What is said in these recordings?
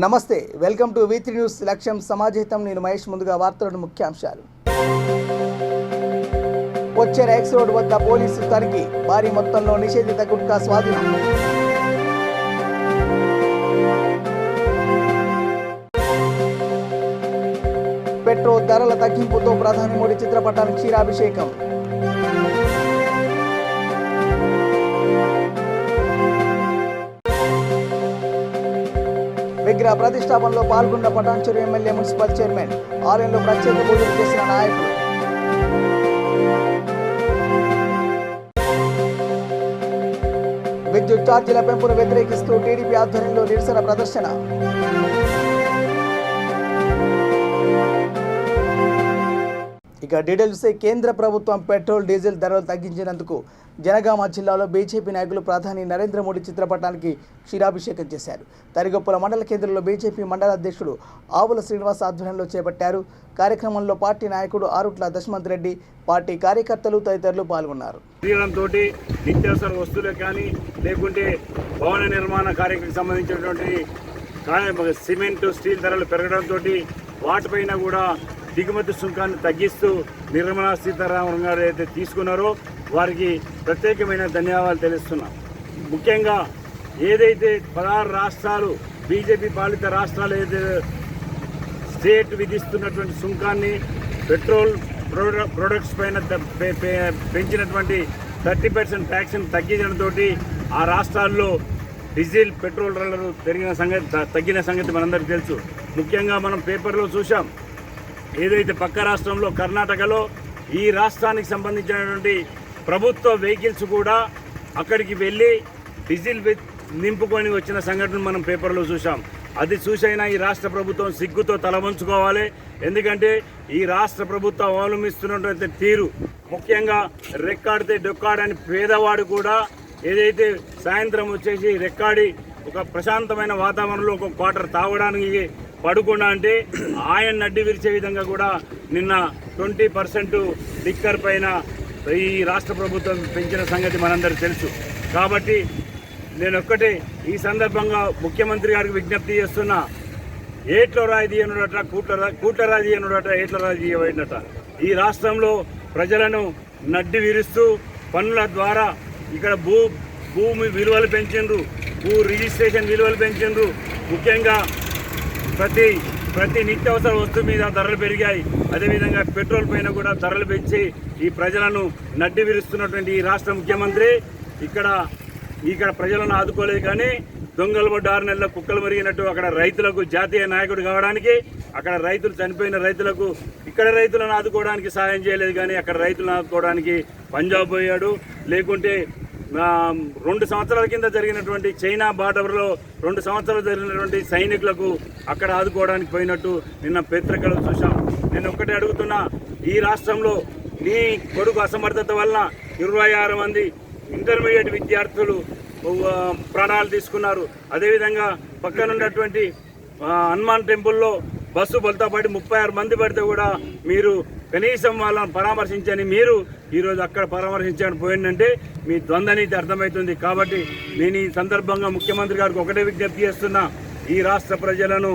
నమస్తే, welcome to V3 news. లక్ష్యం సమాజహితం. నేను మహేష్. ముందుగా వార్తలను ముఖ్యాంశాలు. కొచ్చేరు ఎక్స్ రోడ్ వద్ద పోలీసు తనిఖీ, భారీ మొత్తంలో నిషేధిత గుట్కా స్వాధీనం. పెట్రోల్ ధరల తగ్గింపుతో ప్రధాని మోడీ చిత్రపటానికి క్షీరాభిషేకం. విగ్రహ ప్రతిష్టాపనలో పాల్గొన్న పటాన్చెరు ఎమ్మెల్యే, మున్సిపల్ చైర్మన్. ఆలయంలో ప్రత్యేక పూజలు చేసిన నాయకులు. విద్యుత్ ఛార్జీల పెంపును వ్యతిరేకిస్తూ టీడీపీ ఆధ్వర్యంలో నిరసన ప్రదర్శన. ఇక డీటెయిల్స్. కేంద్ర ప్రభుత్వం పెట్రోల్ డీజిల్ ధరలు తగ్గించినందుకు జనగామ జిల్లాలో బీజేపీ నాయకులు ప్రధాని నరేంద్ర మోడీ చిత్రపటానికి క్షీరాభిషేకం చేశారు. తరిగొప్పల మండల కేంద్రంలో బీజేపీ మండల అధ్యక్షుడు ఆవుల శ్రీనివాస్ ఆధ్వర్యంలో చేపట్టారు. కార్యక్రమంలో పార్టీ నాయకుడు ఆరుట్ల దశమంత్ రెడ్డి, పార్టీ కార్యకర్తలు తదితరులు పాల్గొన్నారు. నిత్యావసర వస్తువులు కానీ లేకుంటే భవన నిర్మాణ కార్యక్రమం సంబంధించినటువంటి సిమెంట్, స్టీల్ ధరలు పెరగడంతో వాటిపైన కూడా దిగుమతి సుంకాన్ని తగ్గిస్తూ నిర్మలా సీతారామన్ గారు అయితే తీసుకున్నారో వారికి ప్రత్యేకమైన ధన్యవాదాలు తెలుస్తున్నాం. ముఖ్యంగా ఏదైతే 16 రాష్ట్రాలు బీజేపీ పాలిత రాష్ట్రాలు ఏదైతే స్టేట్ విధిస్తున్నటువంటి సుంకాన్ని పెట్రోల్ ప్రొడక్ట్స్ పైన పెంచినటువంటి 30% ట్యాక్స్ని తగ్గించడంతో ఆ రాష్ట్రాల్లో డీజిల్, పెట్రోల్ ధరలు తగ్గిన సంగతి మనందరికీ తెలుసు. ముఖ్యంగా మనం పేపర్లో చూసాం, ఏదైతే పక్క రాష్ట్రంలో కర్ణాటకలో ఈ రాష్ట్రానికి సంబంధించినటువంటి ప్రభుత్వ వెహికల్స్ కూడా అక్కడికి వెళ్ళి డీజిల్ నింపుకొని వచ్చిన సంఘటన మనం పేపర్లో చూసాం. అది చూసైనా ఈ రాష్ట్ర ప్రభుత్వం సిగ్గుతో తలవంచుకోవాలి. ఎందుకంటే ఈ రాష్ట్ర ప్రభుత్వం అవలంబిస్తున్నటువంటి తీరు, ముఖ్యంగా రెక్కాడితే డొక్కాడని పేదవాడు కూడా ఏదైతే సాయంత్రం వచ్చేసి రెక్కాడి ఒక ప్రశాంతమైన వాతావరణంలో ఒక క్వార్టర్ తాగడానికి పడుకుండా అంటే ఆయన నడ్డి విరిచే విధంగా కూడా నిన్న 20% లిక్కర్ పైన ఈ రాష్ట్ర ప్రభుత్వం పెంచిన సంగతి మనందరికీ తెలుసు. కాబట్టి నేను ఒక్కటే ఈ సందర్భంగా ముఖ్యమంత్రి గారికి విజ్ఞప్తి చేస్తున్నా, ఏట్లో రాయి తీయనుడట, కూట్ల రాయి తీయనుడట, ఏట్ల రాయి తీయబడినట. ఈ రాష్ట్రంలో ప్రజలను నడ్డి విరుస్తూ పన్నుల ద్వారా ఇక్కడ భూమి విలువలు పెంచిండ్రు, భూ రిజిస్ట్రేషన్ విలువలు పెంచిండ్రు. ముఖ్యంగా ప్రతి నిత్యావసర వస్తువు మీద ధరలు పెరిగాయి. అదేవిధంగా పెట్రోల్ పైన కూడా ధరలు పెంచి ఈ ప్రజలను నడ్డి విరుస్తున్నటువంటి ఈ రాష్ట్ర ముఖ్యమంత్రి ఇక్కడ ప్రజలను ఆదుకోలేదు. కానీ దొంగలు పడ్డ 6 నెలల కుక్కలు మరిగినట్టు అక్కడ రైతులకు జాతీయ నాయకుడు కావడానికి, అక్కడ రైతులు చనిపోయిన రైతులకు ఇక్కడ రైతులను ఆదుకోవడానికి సహాయం చేయలేదు. కానీ అక్కడ రైతులను ఆదుకోవడానికి పంజాబ్ పోయాడు. లేకుంటే 2 సంవత్సరాల కింద జరిగినటువంటి చైనా బార్డర్లో 2 సంవత్సరాలు జరిగినటువంటి సైనికులకు అక్కడ ఆదుకోవడానికి పోయినట్టు నిన్న పత్రికలు చూసాం. నేను ఒక్కటే అడుగుతున్నా, ఈ రాష్ట్రంలో నీ కొడుకు అసమర్థత వల్ల 26 మంది ఇంటర్మీడియట్ విద్యార్థులు ప్రాణాలు తీసుకున్నారు. అదేవిధంగా పక్కనున్నటువంటి హనుమాన్ టెంపుల్లో బస్సు బొల్తా పడి 36 మంది పడితే కూడా మీరు కనీసం వాళ్ళని పరామర్శించని మీరు ఈరోజు అక్కడ పరామర్శించని పోయిందంటే మీ ద్వంద్వనీతి అర్థమవుతుంది. కాబట్టి నేను ఈ సందర్భంగా ముఖ్యమంత్రి గారికి ఒకటే విజ్ఞప్తి చేస్తున్నా, ఈ రాష్ట్ర ప్రజలను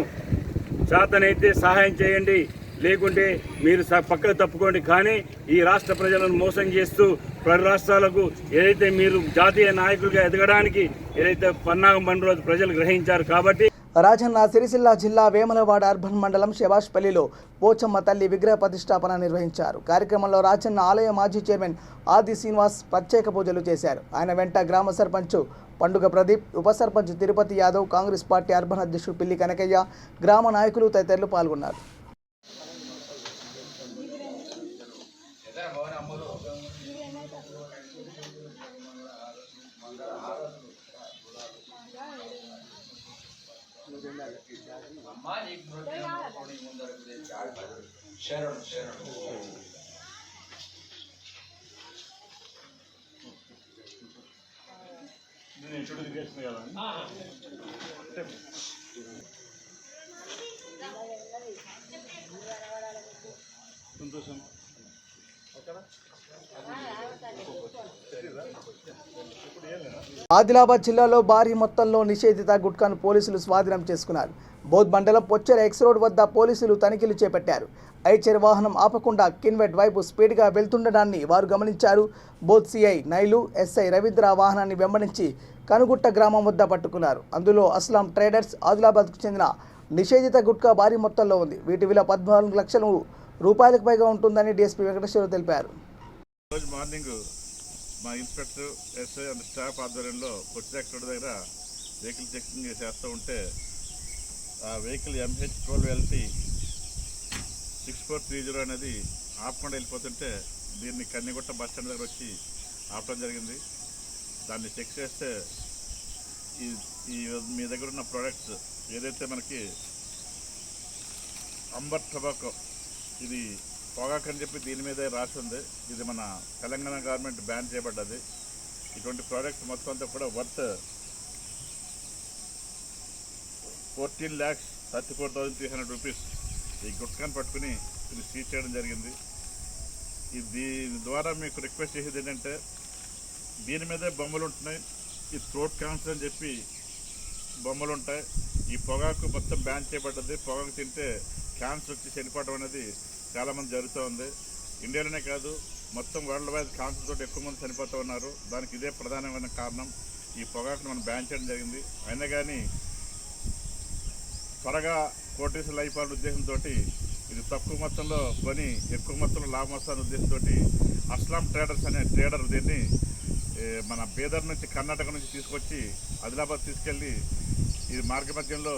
చేతనైతే సహాయం చేయండి, లేకుంటే మీరు పక్కకు తప్పుకోండి. కానీ ఈ రాష్ట్ర ప్రజలను మోసం చేస్తూ ప్రతి రాష్ట్రాలకు ఏదైతే మీరు జాతీయ నాయకులుగా ఎదగడానికి ఏదైతే పన్నాగం బండ్లో ప్రజలు గ్రహించారు. కాబట్టి రాజన్న సిరిసిల్ల జిల్లా వేములవాడ అర్బన్ మండలం శభాష్పల్లిలో పోచమ్మ తల్లి విగ్రహ ప్రతిష్టాపన నిర్వహించారు. కార్యక్రమంలో రాజన్న ఆలయ మాజీ చైర్మన్ ఆది శ్రీనివాస్ ప్రత్యేక పూజలు చేశారు. ఆయన వెంట గ్రామ సర్పంచ్ పండుగ ప్రదీప్, ఉప సర్పంచ్ తిరుపతి యాదవ్, కాంగ్రెస్ పార్టీ అర్బన్ అధ్యక్షుడు పిల్లి కనకయ్య, గ్రామ నాయకులు తదితరులు పాల్గొన్నారు. సంతోషం. ఆదిలాబాద్ జిల్లాలో భారీ మొత్తంలో నిషేధిత గుట్కాను పోలీసులు స్వాధీనం చేసుకున్నారు. బోధ్ మండలం పొచ్చెర ఎక్స్ రోడ్ వద్ద పోలీసులు తనిఖీలు చేపట్టారు. ఐచర్ వాహనం ఆపకుండా కిన్వెట్ వైపు స్పీడ్గా వెళ్తుండడాన్ని వారు గమనించారు. బోధ్ సిఐ నైలు, ఎస్ఐ రవీంద్ర వాహనాన్ని వెంబడించి కనుగుట్ట గ్రామం వద్ద పట్టుకున్నారు. అందులో అస్లాం ట్రేడర్స్ ఆదిలాబాద్కు చెందిన నిషేధిత గుట్కా భారీ మొత్తంలో ఉంది. వీటి విలువ 14 లక్షల రూపాయలకు పైగా ఉంటుందని డీఎస్పీ వెంకటేశ్వరరావు తెలిపారు. రోజు మార్నింగ్ మా ఇన్స్పెక్టర్ ఎస్ఐ అండ్ స్టాఫ్ ఆధ్వర్యంలో పొచ్చిరెక్కడి దగ్గర వెహికల్ చెకింగ్ చేస్తూ ఉంటే ఆ వెహికల్ MH12LT 6430 అనేది ఆపకుండా వెళ్ళిపోతుంటే దీన్ని కన్నిగుట్ట బస్ స్టాండ్ దగ్గర వచ్చి ఆపడం జరిగింది. దాన్ని చెక్ చేస్తే ఈ మీ దగ్గర ఉన్న ప్రోడక్ట్స్ ఏదైతే మనకి అంబర్ టొబాకో, ఇది పొగాకు అని చెప్పి దీని మీదే రాసి ఉంది. ఇది మన తెలంగాణ గవర్నమెంట్ బ్యాన్ చేయబడ్డది. ఇటువంటి ప్రోడక్ట్స్ మొత్తం అంతా కూడా వర్త్ 14,34,300 రూపీస్ ఈ గుట్కాను పట్టుకుని ఇది సీజ్ చేయడం జరిగింది. దీని ద్వారా మీకు రిక్వెస్ట్ చేసేది ఏంటంటే, దీని మీదే బొమ్మలు ఉంటున్నాయి. ఈ థ్రోట్ క్యాన్సర్ అని చెప్పి బొమ్మలు ఉంటాయి. ఈ పొగాకు మొత్తం బ్యాన్ చేయబడ్డది. పొగాకు తింటే క్యాన్సర్ వచ్చి చనిపోవడం అనేది చాలామంది జరుగుతూ ఉంది. ఇండియాలోనే కాదు, మొత్తం వరల్డ్ వైడ్ క్యాన్సర్ తోటి ఎక్కువ మంది చనిపోతూ ఉన్నారు. దానికి ఇదే ప్రధానమైన కారణం. ఈ పొగాకును మనం బ్యాన్ చేయడం జరిగింది. అయినా కానీ త్వరగా కోటీసులు అయిపోవాలనే ఉద్దేశంతో ఇది తక్కువ మొత్తంలో కొని ఎక్కువ మొత్తంలో లాభం వస్తానే ఉద్దేశంతో అస్లాం ట్రేడర్స్ అనే ట్రేడర్ దీన్ని మన బీదర్ నుంచి కర్ణాటక నుంచి తీసుకొచ్చి ఆదిలాబాద్ తీసుకెళ్ళి ఇది మార్గ మధ్యంలో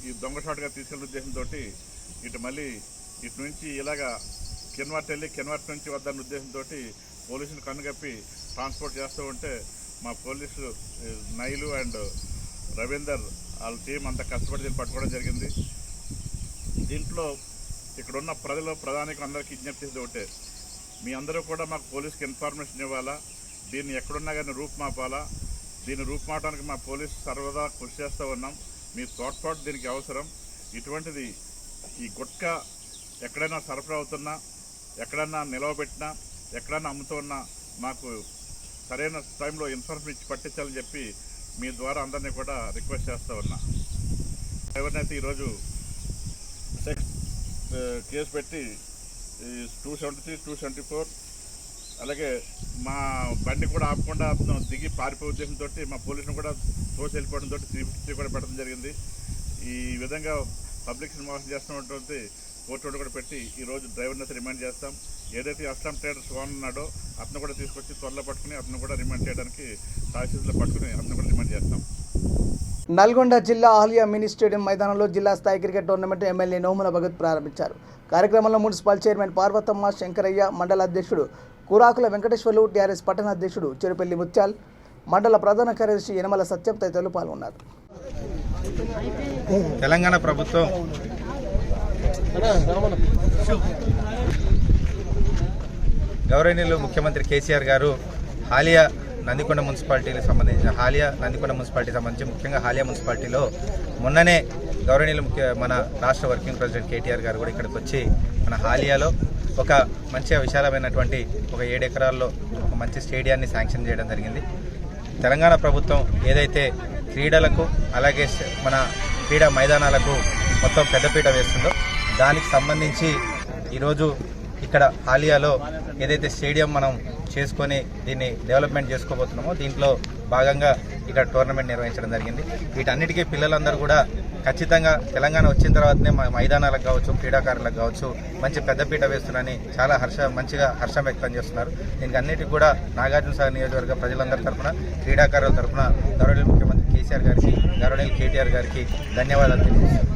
ఈ దొంగషాటుగా తీసుకెళ్ళే ఉద్దేశంతో మళ్ళీ ఇటు నుంచి ఇలాగా కెన్వార్ట్ వెళ్ళి కెన్వార్ట్ నుంచి వద్దన్న ఉద్దేశంతో పోలీసులు కన్నుగప్పి ట్రాన్స్పోర్ట్ చేస్తూ ఉంటే మా పోలీసు నైలు అండ్ రవీందర్ వాళ్ళ టీం అంతా కష్టపడి దీన్ని పట్టుకోవడం జరిగింది. దీంట్లో ఇక్కడున్న ప్రధానికి అందరికీ విజ్ఞప్తి చేసేది ఒకటే, మీ అందరూ కూడా మాకు పోలీసుకి ఇన్ఫర్మేషన్ ఇవ్వాలా. దీన్ని ఎక్కడున్నా కానీ రూపుమాపాలా. దీన్ని రూపుమాపడానికి మా పోలీసు సర్వదా కృషి చేస్తూ ఉన్నాం. మీ తోడ్పాటు దీనికి అవసరం. ఇటువంటిది ఈ గుట్కా ఎక్కడైనా సరఫరా అవుతున్నా, ఎక్కడన్నా నిలవబెట్టినా, ఎక్కడన్నా అమ్ముతున్నా మాకు సరైన టైంలో ఇన్ఫర్మేషన్ ఇచ్చి పట్టించాలని చెప్పి మీ ద్వారా అందరినీ కూడా రిక్వెస్ట్ చేస్తూ ఉన్నా. ఎవరినైతే ఈరోజు కేసు పెట్టి 273, 274 అలాగే మా బండి కూడా ఆపకుండా దిగి పారిపోయే ఉద్దేశంతో మా పోలీసులు కూడా తోసి వెళ్ళిపోవడంతో 353 కూడా పెట్టడం జరిగింది. ఈ విధంగా పబ్లిక్ని మోసం చేస్తున్నటువంటి కోర్టు కూడా పెట్టి ఈరోజు డ్రైవర్ని అయితే రిమాండ్ చేస్తాం. ఏదైతే అస్లాం ట్రేడర్స్ ఓనర్ ఉన్నాడో అతను కూడా తీసుకొచ్చి త్వరలో పట్టుకుని అతను కూడా రిమాండ్ చేయడానికి తహసీల్దార్లో పట్టుకుని అతను కూడా రిమాండ్ చేస్తాం. నల్గొండ జిల్లా ఆలియా మినీ స్టేడియం మైదానంలో జిల్లా స్థాయి cricket tournament MLA Nomula Bhagat ప్రారంభించారు. కార్యక్రమంలో మున్సిపల్ చైర్మన్ పార్వతమ్మ, శంకరయ్య, మండల అధ్యక్షుడు కురాకుల వెంకటేశ్వర్లు, టీఆర్ఎస్ పట్టణ అధ్యక్షుడు చెరుపల్లి ముత్యాల్, మండల ప్రధాన కార్యదర్శి యనమల సత్యం తదితరులు పాల్గొన్నారు. తెలంగాణ ప్రభుత్వం గౌరవనీయులు ముఖ్యమంత్రి కేసీఆర్ గారు హాలియా నందికొండ మున్సిపాలిటీకి సంబంధించి ముఖ్యంగా హాలియా మున్సిపాలిటీలో మొన్ననే గౌరవనీయులు మన రాష్ట్ర వర్కింగ్ ప్రెసిడెంట్ కేటీఆర్ గారు కూడా ఇక్కడికి వచ్చి మన హాలియాలో ఒక మంచి విశాలమైనటువంటి ఒక 7 ఎకరాల్లో ఒక మంచి స్టేడియాన్ని శాంక్షన్ చేయడం జరిగింది. తెలంగాణ ప్రభుత్వం ఏదైతే క్రీడలకు అలాగే మన క్రీడా మైదానాలకు మొత్తం పెద్దపీట వేస్తుందో దానికి సంబంధించి ఈరోజు ఇక్కడ హాలియాలో ఏదైతే స్టేడియం మనం చేసుకొని దీన్ని డెవలప్మెంట్ చేసుకోబోతున్నామో దీంట్లో భాగంగా ఇక్కడ టోర్నమెంట్ నిర్వహించడం జరిగింది. వీటన్నిటికీ పిల్లలందరూ కూడా ఖచ్చితంగా తెలంగాణ వచ్చిన తర్వాతనే మా మైదానాలకు కావచ్చు, క్రీడాకారులకు కావచ్చు మంచి పెద్దపీట వేస్తున్నారని చాలా మంచిగా హర్షం వ్యక్తం చేస్తున్నారు. దీనికి అన్నిటికీ కూడా నాగార్జునసాగర్ నియోజకవర్గ ప్రజలందరి తరఫున, క్రీడాకారుల తరఫున గౌరవనీయులు ముఖ్యమంత్రి కేసీఆర్ గారికి, గౌరవనీయులు కేటీఆర్ గారికి ధన్యవాదాలు తెలియజేస్తారు.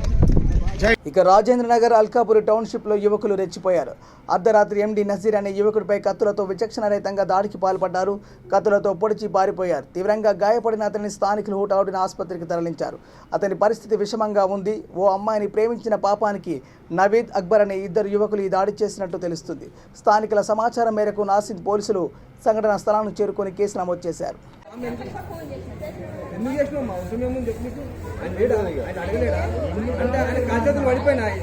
ఇక రాజేంద్రనగర్ అల్కాపురి టౌన్షిప్లో యువకులు రెచ్చిపోయారు. అర్ధరాత్రి ఎండి నజీర్ అనే యువకుడిపై కత్తులతో విచక్షణరహితంగా దాడికి పాల్పడ్డారు. కత్తులతో పొడిచి పారిపోయారు. తీవ్రంగా గాయపడిన అతని స్థానికులు హుటాహుటిన ఆసుపత్రికి తరలించారు. అతని పరిస్థితి విషమంగా ఉంది. ఓ అమ్మాయిని ప్రేమించిన పాపానికి నవీద్, అక్బర్ అనే 2 యువకులు ఈ దాడి చేసినట్టు తెలుస్తుంది. స్థానికుల సమాచారం మేరకు నాసిక్ పోలీసులు సంఘటనా స్థలానికి చేరుకొని కేసు నమోదు చేశారు. ఎందుకు చేసినావు మా అవసరం ఏముంది చెప్పు. ఆయన అడగలేడా అంటే ఆయన కాల్చేతులు పడిపోయినాయి.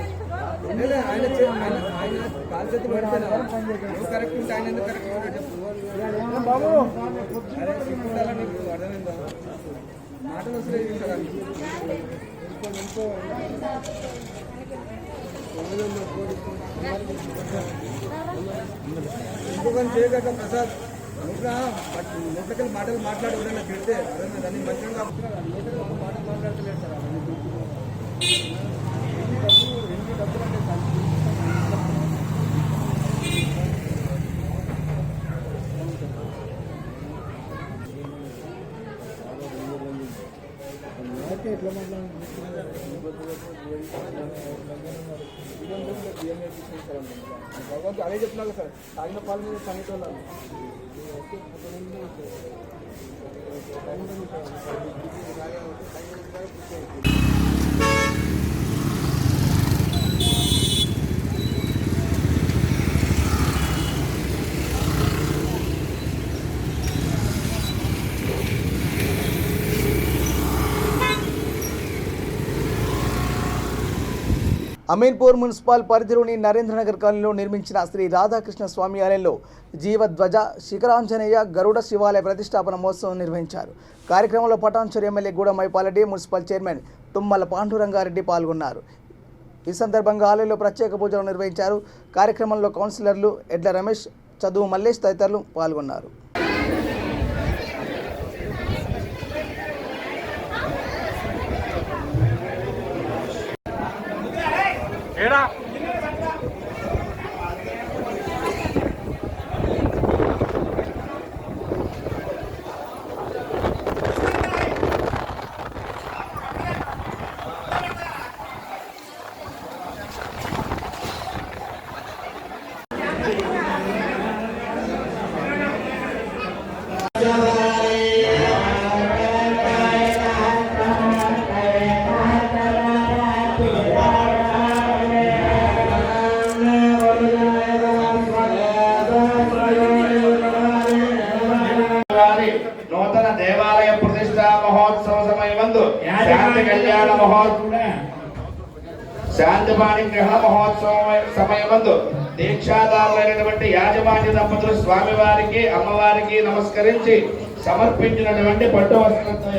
ప్రసాద్ మాటలు మాట్లాడి ఎవరైనా పెడితే దాన్ని మంచిగా మాటలు మాట్లాడతలేదు సార్. అదే చెప్తున్నా సార్, తాగిన పాల మీద సంగీతం అమీన్పూర్ మున్సిపల్ పరిధిలోని నరేంద్రనగర్ కాలనీలో నిర్మించిన శ్రీ రాధాకృష్ణ స్వామి ఆలయంలో జీవధ్వజ శిఖరాంజనేయ గరుడ శివాలయ ప్రతిష్టాపన మహోత్సవం నిర్వహించారు. కార్యక్రమంలో పటాన్చెరు ఎమ్మెల్యే గూడ మైపాలరెడ్డి, మున్సిపల్ చైర్మన్ తుమ్మల పాండురంగారెడ్డి పాల్గొన్నారు. ఈ సందర్భంగా ఆలయంలో ప్రత్యేక పూజలు నిర్వహించారు. కార్యక్రమంలో కౌన్సిలర్లు ఎడ్ల రమేష్, చదువు మల్లేష్ తదితరులు పాల్గొన్నారు. నూతన దేవాలయ ప్రతిష్టా మహోత్సవ సమయమందు శాంతి కళ్యాణ శాంతిపాణి గ్రహణ మహోత్సవం సమయమందు దీక్షాదారులైనటువంటి యాజమాన్య దంపతులు స్వామివారికి అమ్మవారికి నమస్కరించి సమర్పించినటువంటి పట్టు వస్త్రంతో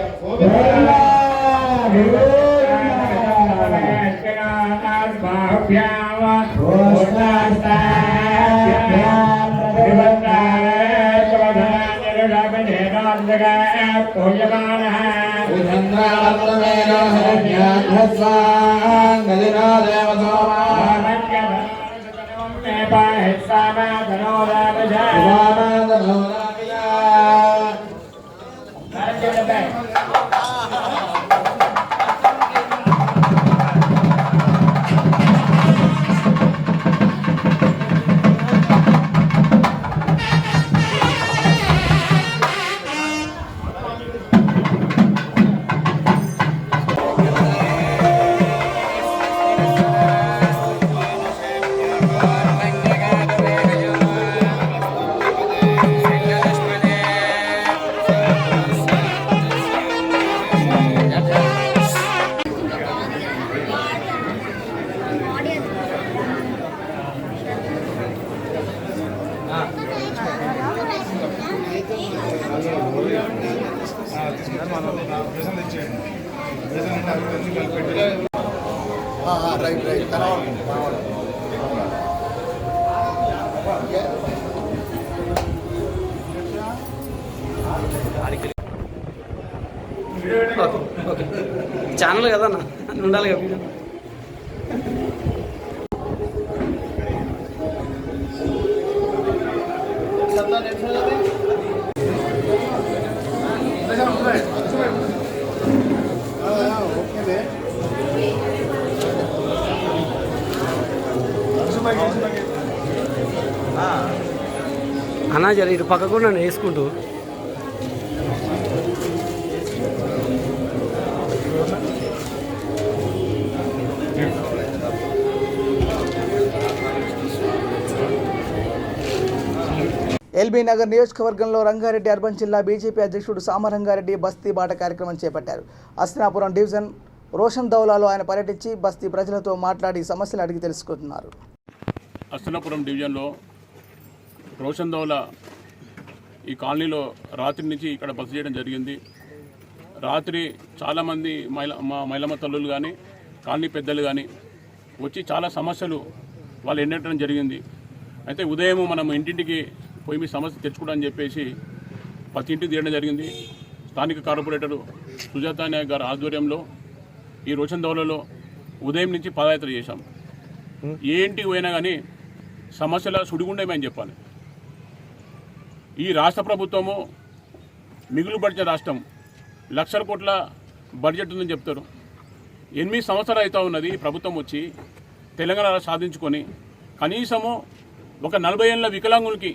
ఛానల్ కదా అన్న ఉండాలి కదా వీడియో. అన్నా జర ఇటు పక్కకు నన్ను వేసుకుంటూ ఎల్బీ నగర్ నియోజకవర్గంలో రంగారెడ్డి అర్బన్ జిల్లా బీజేపీ అధ్యక్షుడు సామరంగారెడ్డి బస్తీ బాట కార్యక్రమం చేపట్టారు. అస్తినాపురం డివిజన్ రోషన్ దౌలాలో ఆయన పర్యటించి బస్తీ ప్రజలతో మాట్లాడి సమస్యలు అడిగి తెలుసుకుంటున్నారు. అస్తనాపురం డివిజన్లో రోషన్ దౌలా ఈ కాలనీలో రాత్రి నుంచి ఇక్కడ బస చేయడం జరిగింది. రాత్రి చాలామంది మహిళమ్మ తల్లులు కానీ కాలనీ పెద్దలు కానీ వచ్చి చాలా సమస్యలు వాళ్ళు ఎన్నట్టడం జరిగింది. అయితే ఉదయం మనం ఇంటింటికి పోయి మీ సమస్య తెచ్చుకోవడానికి చెప్పేసి ప్రతి ఇంటికి తీయడం జరిగింది. స్థానిక కార్పొరేటరు సుజాతా నాయక్ గారి ఆధ్వర్యంలో ఈ రోషన్ దౌలాలో ఉదయం నుంచి పాదయాత్ర చేశాం. ఏ ఇంటికి పోయినా కానీ సమస్యల సుడిగుండేమని చెప్పాలి. ఈ రాష్ట్ర ప్రభుత్వము మిగులు బడ్జెట్ రాష్ట్రం, లక్షల కోట్ల బడ్జెట్ ఉందని చెప్తారు. 8 సంవత్సరాలు అవుతా ఉన్నది ప్రభుత్వం వచ్చి తెలంగాణ సాధించుకొని కనీసము ఒక 40 ఏళ్ళ వికలాంగులకి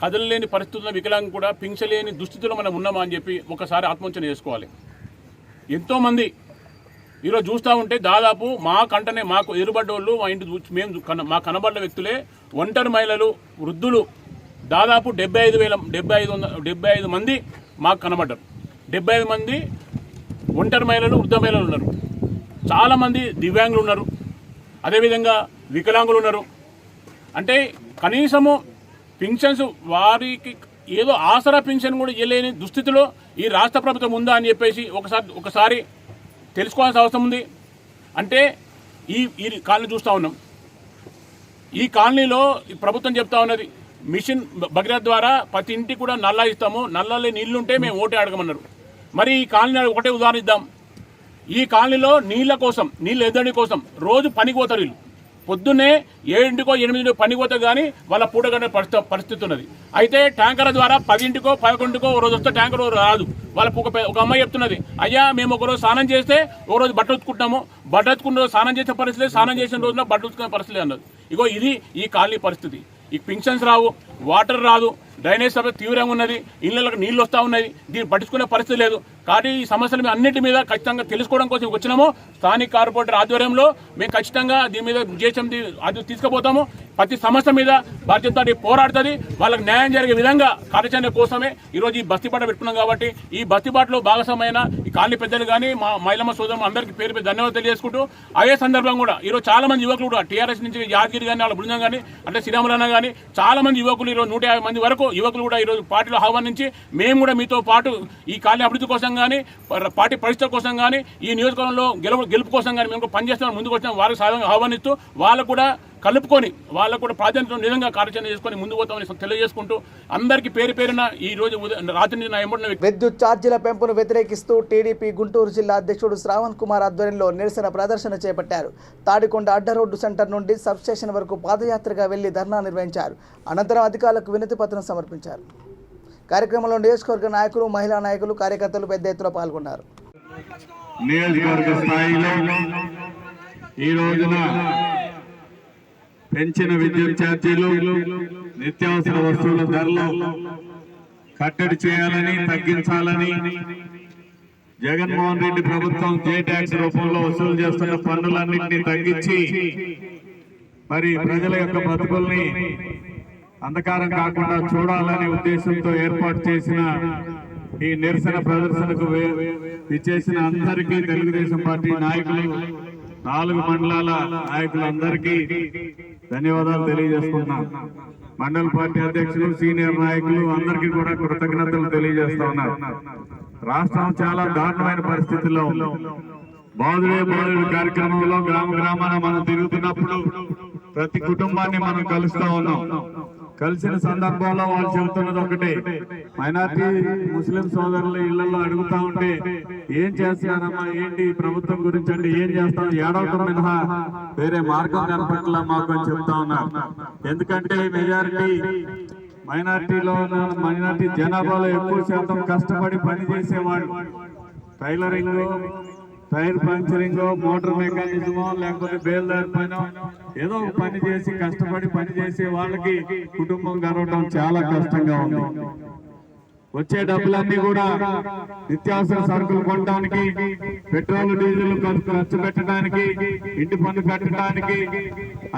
కదలలేని పరిస్థితుల్లో వికలాంగు కూడా పింఛలేని దుస్థితిలో మనం ఉన్నామా అని చెప్పి ఒకసారి ఆత్మవంచన చేసుకోవాలి. ఎంతోమంది ఈరోజు చూస్తూ ఉంటే దాదాపు మా కంటనే మాకు ఎదురుబడ్డోళ్ళు మా ఇంటి మేము మా కనబడ్డ వ్యక్తులే ఒంటరి మహిళలు, వృద్ధులు దాదాపు 75 మంది మాకు కనబడ్డారు. 75 మంది ఒంటరి మహిళలు, వృద్ధ మహిళలు ఉన్నారు. చాలామంది దివ్యాంగులు ఉన్నారు, అదేవిధంగా వికలాంగులు ఉన్నారు. అంటే కనీసము పింఛన్స్ వారికి ఏదో ఆసరా పింఛన్ కూడా ఇవ్వలేని దుస్థితిలో ఈ రాష్ట్ర ప్రభుత్వం ఉందా అని చెప్పేసి ఒకసారి తెలుసుకోవాల్సిన అవసరం ఉంది. అంటే ఈ కాలనీ చూస్తూ ఉన్నాం. ఈ కాలనీలో ప్రభుత్వం చెప్తా ఉన్నది మిషన్ భగీరథ ద్వారా ప్రతి ఇంటికి కూడా నల్లా ఇస్తాము, నల్లాలో నీళ్లుంటే మేము ఓటే అడగమన్నారు. మరి ఈ కాలనీ ఒకటే ఉదాహరణ ఇద్దాం. ఈ కాలనీలో నీళ్ళ ఎద్దడి కోసం రోజు పనికి పోతారు. వీళ్ళు పొద్దున్నే 7కో 8కో పనికి పోతే కానీ వాళ్ళ పూట గంటే పరిస్థితి ఉన్నది. అయితే ట్యాంకర్ల ద్వారా 10కో 11కో ఒక రోజు వస్తే ట్యాంకర్ రాదు. వాళ్ళ ఒక అమ్మాయి చెప్తున్నది, అయ్యా మేము ఒకరోజు స్నానం చేస్తే ఒకరోజు బట్ట ఉతుకుంటాము, బట్ట ఉతుకున్న రోజు స్నానం చేసే పరిస్థితి, స్నానం చేసిన రోజున బట్ట ఉతుకునే పరిస్థితి అన్నది. ఇగో ఇది ఈ కాలనీ పరిస్థితి. ఈ పింఛన్స్ రావు, వాటర్ రాదు, డ్రైనేజ్ సభ తీవ్రంగా ఉన్నది, ఇళ్ళకి నీళ్ళు వస్తూ ఉన్నాయి. దీన్ని పట్టించుకునే పరిస్థితి లేదు. కానీ ఈ సమస్యల అన్నింటి మీద ఖచ్చితంగా తెలుసుకోవడం కోసం వచ్చినాము. స్థానిక కార్పొరేటర్ ఆధ్వర్యంలో మేము ఖచ్చితంగా దీని మీద చేసేది అది తీసుకుపోతాము. ప్రతి సమస్య మీద బాధ్యత పోరాడుతుంది. వాళ్ళకి న్యాయం జరిగే విధంగా కార్యాచరణ కోసమే ఈరోజు ఈ బస్తీబాట పెట్టుకున్నాం. కాబట్టి ఈ బస్తీబాటలో భాగస్వామైన ఈ కాలనీ పెద్దలు కానీ మా మహిళమ్మ సోదరులు అందరికీ పేరు ధన్యవాదాలు తెలియజేసుకుంటూ, అదే సందర్భం కూడా ఈరోజు చాలా మంది యువకులు కూడా టీఆర్ఎస్ నుంచి యాదగిరి కానీ వాళ్ళ బృందం కానీ అంటే శ్రీరాములన్న కానీ చాలా మంది యువకులు ఈరోజు 150 మంది వరకు యువకులు కూడా ఈరోజు పార్టీలో ఆహ్వానించి మేము కూడా మీతో పాటు ఈ కాలనీ అభివృద్ధి కోసం కానీ పార్టీ పరిస్థితుల కోసం కానీ ఈ నియోజకవర్గంలో గెలుపు కోసం కానీ మేము పనిచేస్తామని ముందుకు వచ్చిన వారికి సాధారణంగా ఆహ్వానిస్తూ వాళ్ళకు కూడా కలుపుకొని వాళ్ళకు కూడా ప్రాధాన్యత నిజంగా కార్యాచరణ చేసుకొని ముందుకు పోతామని తెలియజేసుకుంటూ అందరికీ పేరున ఈ రోజు రాత్రి నా ఎంబడిన విద్యుత్ ఛార్జీల పెంపును వ్యతిరేకిస్తూ టీడీపీ గుంటూరు జిల్లా అధ్యక్షుడు శ్రావణ్ కుమార్ ఆధ్వర్యంలో నిరసన ప్రదర్శన చేపట్టారు. తాడికొండ అడ్డ రోడ్డు సెంటర్ నుండి సబ్ స్టేషన్ వరకు పాదయాత్రగా వెళ్లి ధర్నా నిర్వహించారు. అనంతరం అధికారులకు వినతి పత్రం సమర్పించారు. కార్యక్రమంలో నియోజకవర్గ నాయకులు, మహిళా నాయకులు, కార్యకర్తలు పెద్ద ఎత్తున పాల్గొన్నారు. నియోజకవర్గ స్థాయిలో ఈ రోజున పెంచిన విద్యుత్ ఛార్జీలు, నిత్యావసర వస్తువుల ధరలు కట్టడి చేయాలని, తగ్గించాలని జగన్మోహన్ రెడ్డి ప్రభుత్వం జే ట్యాక్స్ రూపంలో వసూలు చేస్తున్న పన్నులన్నింటినీ తగ్గించి మరి ప్రజల యొక్క బతుకుల్ని అంధకారం కాకుండా చూడాలనే ఉద్దేశంతో ఏర్పాటు చేసిన ఈ నిరసన ప్రదర్శనకు విచ్చేసిన అందరికీ తెలుగుదేశం పార్టీ నాయకులు, 4 మండలాల నాయకులందరికీ ధన్యవాదాలు తెలియజేస్తున్నాం. మండల పార్టీ అధ్యక్షులు, సీనియర్ నాయకులు అందరికీ కూడా కృతజ్ఞతలు తెలియజేస్తా ఉన్నారు. రాష్ట్రం చాలా దారుణమైన పరిస్థితుల్లో బాదుడే బాదుడు కార్యక్రమంలో గ్రామాన మనం తిరుగుతున్నప్పుడు ప్రతి కుటుంబాన్ని మనం కలుస్తా ఉన్నాం. కలిసిన సందర్భంలో వాళ్ళు చెబుతున్నది ఒకటే, మైనార్టీ ముస్లిం సోదరుల ఇళ్లలో అడుగుతా ఉంటే ఏం చేస్తున్నారమ్మా, ఏంటి ప్రభుత్వం గురించి అంటే ఏం చేస్తాం, ఏడవటం మినహా వేరే మార్గం కనపట్ల మాకు అని చెప్తా ఉన్నారు. ఎందుకంటే మైనార్టీ జనాభాలో ఎక్కువ శాతం కష్టపడి పని చేసేవాళ్ళు. టైలరింగ్, టైర్ పంచరింగ్, మోటార్ మెకానిజమో లేకపోతే బేల్దారి పైన ఏదో ఒక పని చేసి కష్టపడి పని చేసే వాళ్ళకి కుటుంబం గడవడం చాలా కష్టంగా ఉంది. వచ్చే డబ్బులన్నీ కూడా నిత్యావసర సరుకులు కొనడానికి, పెట్రోల్ డీజిల్ ఖర్చు పెట్టడానికి, ఇంటి పన్ను కట్టడానికి,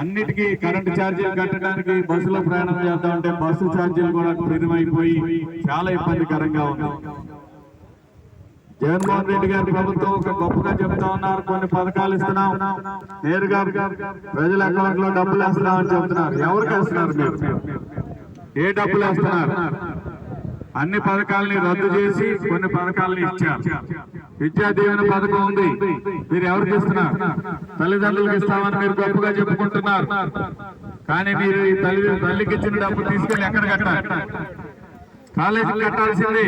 అన్నిటికీ కరెంటు ఛార్జీలు కట్టడానికి, బస్సులో ప్రయాణం చేద్దామంటే బస్సు ఛార్జీలు కూడా పెరిగిపోయి చాలా ఇబ్బందికరంగా ఉంది. జగన్మోహన్ రెడ్డి గారి ప్రభుత్వం ఒక గొప్పగా చెప్తా ఉన్నారు, కొన్ని పథకాలు ఇస్తున్నాం, నేరుగా ప్రజల అకౌంట్ లో డబ్బులు వేస్తున్నామని చెప్తున్నారు. ఎవరికి వేస్తున్నారు మీరు? ఏ డబ్బులు వేస్తున్నారు? అన్ని పథకాలని రద్దు చేసి కొన్ని పథకాలని ఇచ్చారు. విద్యా దీవెన పథకం ఉంది, మీరు ఎవరికి ఇస్తున్నారు? తల్లిదండ్రులకు ఇస్తామని మీరు గొప్పగా చెప్పుకుంటున్నారు. కానీ మీరు ఈ తల్లికి ఇచ్చిన డబ్బు తీసుకెళ్లి ఎక్కడ కట్టాలి? కాలేజీకి కట్టాల్సింది.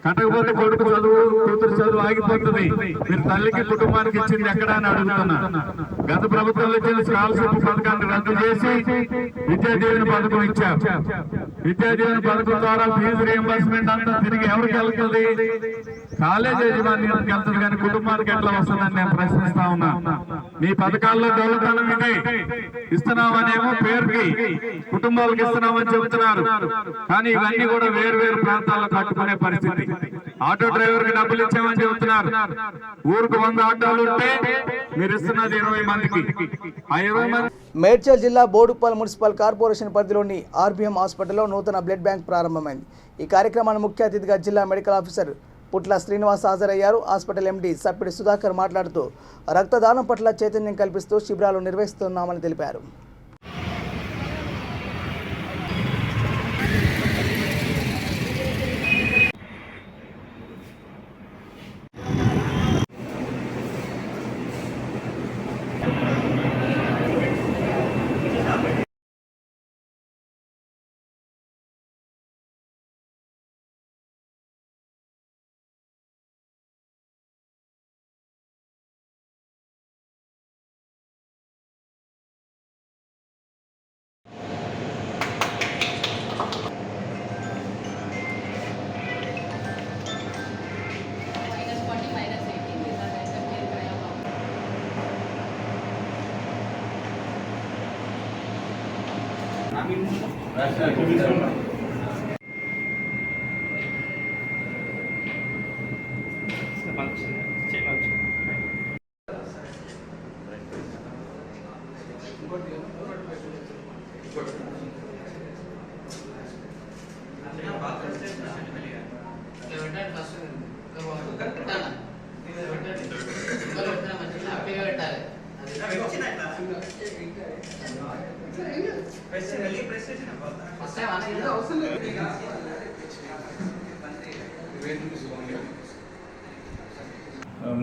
కట్టకపోతే కొడుకు చదువు, కూతురు చదువు ఆగిపోతుంది. మీరు తల్లికి కుటుంబానికి ఇచ్చింది ఎక్కడ అని అడుగుతున్నా. గత ప్రభుత్వంలో ఇచ్చిన స్కాలర్షిప్ పథకాన్ని రద్దు చేసి విద్యా దీవెన పథకం ఇచ్చారు. విద్యా దీవెన పథకం ద్వారా ఫీజు రియంబర్స్మెంట్ అంతా తిరిగి ఎవరికి వెళ్తుంది? కాలేజ్ యాజమాన్యానికి వెళ్తుంది, కానీ కుటుంబానికి ఎట్లా వస్తుందని నేను ప్రశ్నిస్తా ఉన్నా. మీ పథకాల్లో దొంగతనం ఇదే. ఇస్తున్నామనేమో పేరుకి కుటుంబాలకు ఇస్తున్నామని చెబుతున్నారు, కానీ ఇవన్నీ కూడా వేరు వేరు ప్రాంతాల్లో కట్టుకునే పరిస్థితి. ఆటో డ్రైవర్ కి డబ్బులు ఇచ్చామని చెబుతున్నారు. ఊరుకు 100 ఆటోలు ఉంటే మీరు ఇస్తున్నది 20 మందికి. ఆ 20 మంది. మేడ్చల్ జిల్లా బోడుప్పల్ మున్సిపల్ కార్పొరేషన్ పరిధిలోని ఆర్బీఎం హాస్పిటల్లో నూతన బ్లడ్ బ్యాంక్ ప్రారంభమైంది. ఈ కార్యక్రమాన్ని ముఖ్య అతిథిగా జిల్లా మెడికల్ ఆఫీసర్ పుట్ల శ్రీనివాస్ హాజరయ్యారు. హాస్పిటల్ ఎండీ సప్పిడి సుధాకర్ మాట్లాడుతూ రక్తదానం పట్ల చైతన్యం కల్పిస్తూ శిబిరాలు నిర్వహిస్తున్నామని తెలిపారు.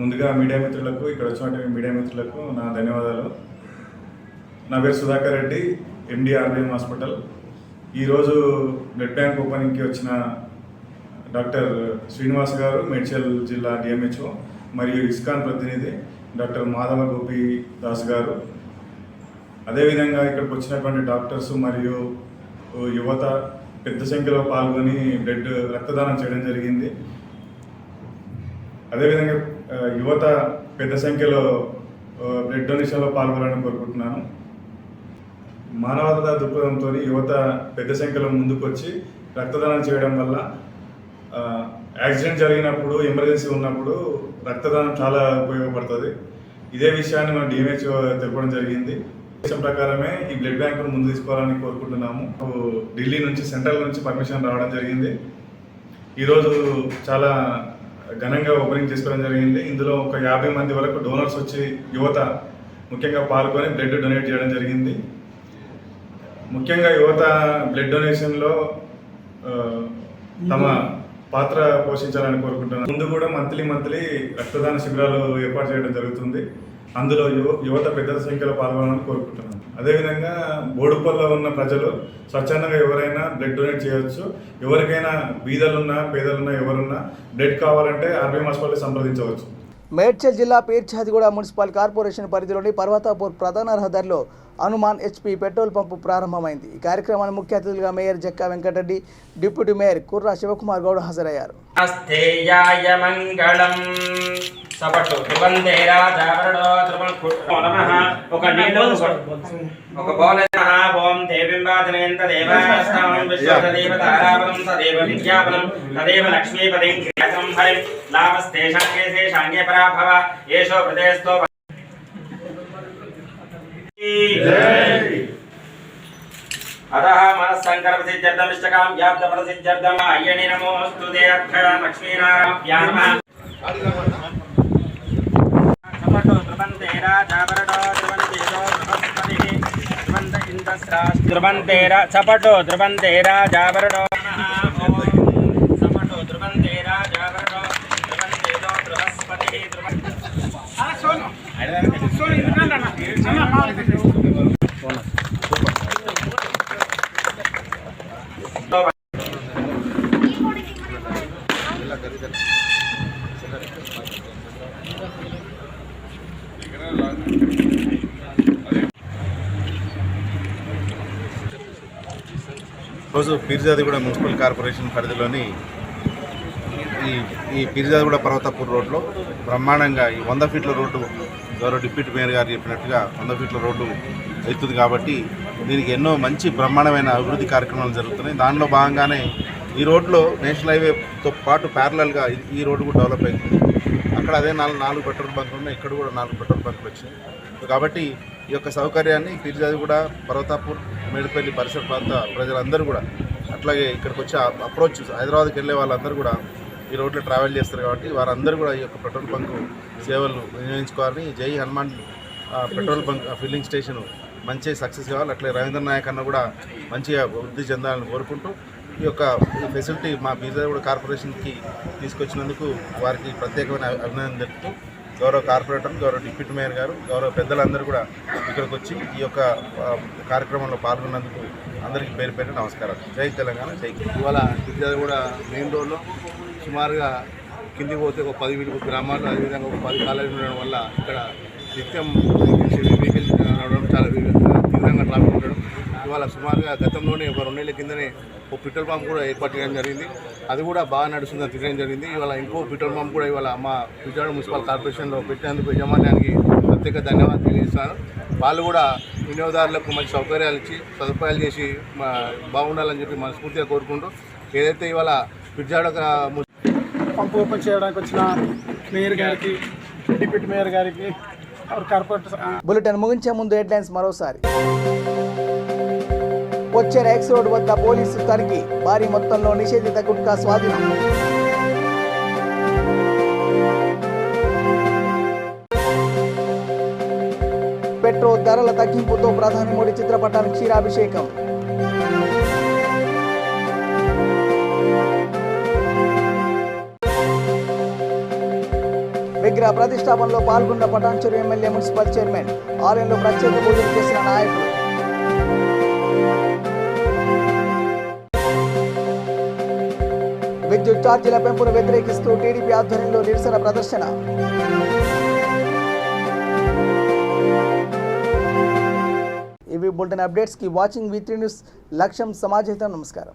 ముందుగా మీడియా మిత్రులకు, ఇక్కడ వచ్చినటువంటి మీడియా మిత్రులకు నా ధన్యవాదాలు. నా పేరు సుధాకర్ రెడ్డి, ఎండి ఆర్బీఎం హాస్పిటల్. ఈరోజు బ్లడ్ బ్యాంక్ ఓపెనింగ్కి వచ్చిన డాక్టర్ శ్రీనివాస్ గారు, మేడ్చల్ జిల్లా డిఎంహెచ్ఓ, మరియు ఇస్కాన్ ప్రతినిధి డాక్టర్ మాధవ గోపి దాస్ గారు, అదేవిధంగా ఇక్కడికి వచ్చినటువంటి డాక్టర్స్ మరియు యువత పెద్ద సంఖ్యలో పాల్గొని బ్లడ్ రక్తదానం చేయడం జరిగింది. అదేవిధంగా యువత పెద్ద సంఖ్యలో బ్లడ్ డొనేషన్లో పాల్గొనాలని కోరుకుంటున్నాను. మానవతా దృక్పథంతో యువత పెద్ద సంఖ్యలో ముందుకొచ్చి రక్తదానం చేయడం వల్ల యాక్సిడెంట్ జరిగినప్పుడు, ఎమర్జెన్సీ ఉన్నప్పుడు రక్తదానం చాలా ఉపయోగపడుతుంది. ఇదే విషయాన్ని మనం డిఎంహెచ్ఓ తెలపడం జరిగింది. దేశం ప్రకారమే ఈ బ్లడ్ బ్యాంకును ముందు తీసుకోవాలని కోరుకుంటున్నాము. ఢిల్లీ నుంచి, సెంట్రల్ నుంచి పర్మిషన్ రావడం జరిగింది. ఈరోజు చాలా ఘనంగా ఓపెనింగ్ చేసుకోవడం జరిగింది. ఇందులో ఒక 50 మంది వరకు డోనర్స్ వచ్చి యువత ముఖ్యంగా పాల్గొని బ్లడ్ డొనేట్ చేయడం జరిగింది. ముఖ్యంగా యువత బ్లడ్ డొనేషన్లో తమ పాత్ర పోషించాలని కోరుకుంటున్నాను. ముందు కూడా మంత్లీ రక్తదాన శిబిరాలు ఏర్పాటు చేయడం జరుగుతుంది. అందులో యువత పెద్ద సంఖ్యలో పాల్గొనాలని కోరుకుంటున్నాను. అదేవిధంగా బోడుపల్లో ఉన్న ప్రజలు స్వచ్ఛందంగా ఎవరైనా బ్లడ్ డొనేట్ చేయవచ్చు. ఎవరికైనా బీదలున్నా, పేదలున్నా, ఎవరున్నా బ్లడ్ కావాలంటే ఆర్బీఎం హాస్పిటల్ సంప్రదించవచ్చు. మేడ్చల్ జిల్లా పీర్ఛాదిగూడ మున్సిపల్ కార్పొరేషన్ పరిధిలోని పర్వతాపూర్ ప్రధాన రహదారిలో హనుమాన్ హెచ్పి పెట్రోల్ పంపు ప్రారంభమైంది. ఈ కార్యక్రమానికి ముఖ్య అతిథులుగా mayor Jakka Venkatareddy, deputy mayor Kurra Sivakumar Goud హాజరయ్యారు. अतः मनस्संकल्पसिद्ध्यर्थम् इष्टकाम व्याप्तफलसिद्ध्यर्थम् अय्यनि नमोऽस्तु ते अक्षरं लक्ष्मीनारायणाभ्यां नमः। ధ్రువంతేరా చపటో ధ్రువంతేరా జాబరడో చపటో ధ్రువంతేరా జాబరడో ధ్రువంతేదో బృహస్పతి రోజు పీర్జాదిగూడ మున్సిపల్ కార్పొరేషన్ పరిధిలోని ఈ పీర్జాదిగూడ పర్వతాపూర్ రోడ్లో బ్రహ్మాండంగా ఈ 100 ఫీట్ల రోడ్డు గౌరవ డిప్యూటీ మేయర్ గారు చెప్పినట్టుగా 100 ఫీట్ల రోడ్డు అవుతుంది కాబట్టి దీనికి ఎన్నో మంచి బ్రహ్మాండమైన అభివృద్ధి కార్యక్రమాలు జరుగుతున్నాయి. దానిలో భాగంగానే ఈ రోడ్లో నేషనల్ హైవేతో పాటు ప్యారలల్గా ఈ రోడ్డు కూడా డెవలప్ అవుతుంది. అక్కడ అదే 4 పెట్రోల్ బంకులు ఉన్నాయి, ఇక్కడ కూడా 4 పెట్రోల్ బంకులు వచ్చినాయి. కాబట్టి ఈ యొక్క సౌకర్యాన్ని పీర్జాదిగూడ పర్వతాపూర్ మేడిపల్లి పరిసర ప్రాంత ప్రజలందరూ కూడా అట్లాగే ఇక్కడికి వచ్చి అప్రోచ్ హైదరాబాద్కి వెళ్ళే వాళ్ళందరూ కూడా ఈ రోడ్లో ట్రావెల్ చేస్తారు కాబట్టి వారందరూ కూడా ఈ యొక్క పెట్రోల్ బంకు సేవలు వినియోగించుకోవాలని జై Hanuman petrol bunk filling station మంచి సక్సెస్ కావాలి. అట్లే రవీంద్ర నాయక్ అన్న కూడా మంచిగా వృద్ధి చెందాలని కోరుకుంటూ ఈ ఫెసిలిటీ మా పీర్జాదిగూడ కార్పొరేషన్కి తీసుకొచ్చినందుకు వారికి ప్రత్యేకమైన అభినందన తెలుపుతూ గౌరవ కార్పొరేటర్, గౌరవ డిప్యూటీ మేయర్ గారు, గౌరవ పెద్దలందరూ కూడా ఇక్కడికి వచ్చి ఈ యొక్క కార్యక్రమంలో పాల్గొన్నందుకు అందరికీ పేరు పేరు నమస్కారాలు. జై తెలంగాణ, జై. ఇవాళ పీర్జాదిగూడ మెయిన్ రోడ్లో సుమారుగా కిందికి పోతే ఒక 10 గ్రామాలు, అదేవిధంగా ఒక 10 కాలేజీలు ఉండడం వల్ల ఇక్కడ నిత్యం వెహికల్స్ నడవడం చాలా తీవ్రంగా ట్రాఫిక్ ఉండడం. ఇవాళ సుమారుగా గతంలోనే ఒక 2 నెలల కిందనే ఒక పెట్రోల్ పంప్ కూడా ఏర్పాటు చేయడం జరిగింది. అది కూడా బాగా నడుస్తుందని తెలియడం జరిగింది. ఇవాళ ఇంకో పెట్రోల్ పంప్ కూడా ఇవాళ మా పీర్జాదిగూడ మున్సిపల్ కార్పొరేషన్లో పెట్టేందుకు యజమాన్యానికి ప్రత్యేక ధన్యవాదాలు తెలియజేస్తున్నాను. వాళ్ళు కూడా వినియోగదారులకు మంచి సౌకర్యాలు ఇచ్చి సదుపాయాలు చేసి బాగుండాలని చెప్పి మనస్ఫూర్తిగా కోరుకుంటూ ఏదైతే ఇవాళ పీర్జాదిగూడ పంపు ఓపెన్ చేయడానికి వచ్చిన మేయర్ గారికి, డిప్యూటీ మేయర్ గారికి, కార్పొరేటర్. బులెటిన్ ముగించే ముందు హెడ్లైన్స్ మరోసారి. కొచ్చేరు ఎక్స్ రోడ్ వద్ద పోలీసు తనిఖీ, భారీ మొత్తంలో నిషేధిత గుట్కా స్వాధీనం. పెట్రోల్ ధరల తగ్గింపుతో ప్రధాని మోడీ చిత్రపటానికి క్షీరాభిషేకం. విగ్రహ ప్రతిష్టాపనలో పాల్గొన్న పటాన్చెరు ఎమ్మెల్యే, మున్సిపల్ చైర్మన్. ఆలయంలో ప్రత్యేక పూజలు చేసిన నాయకులు. విద్యుత్ ఛార్జీల పెంపును వ్యతిరేకిస్తూ టీడీపీ ఆధ్వర్యంలో నిరసన ప్రదర్శన. ఇవి బులెటిన్ అప్డేట్స్. కి వాచింగ్ V3 న్యూస్. లక్ష్యం సమాజహితం. నమస్కారం.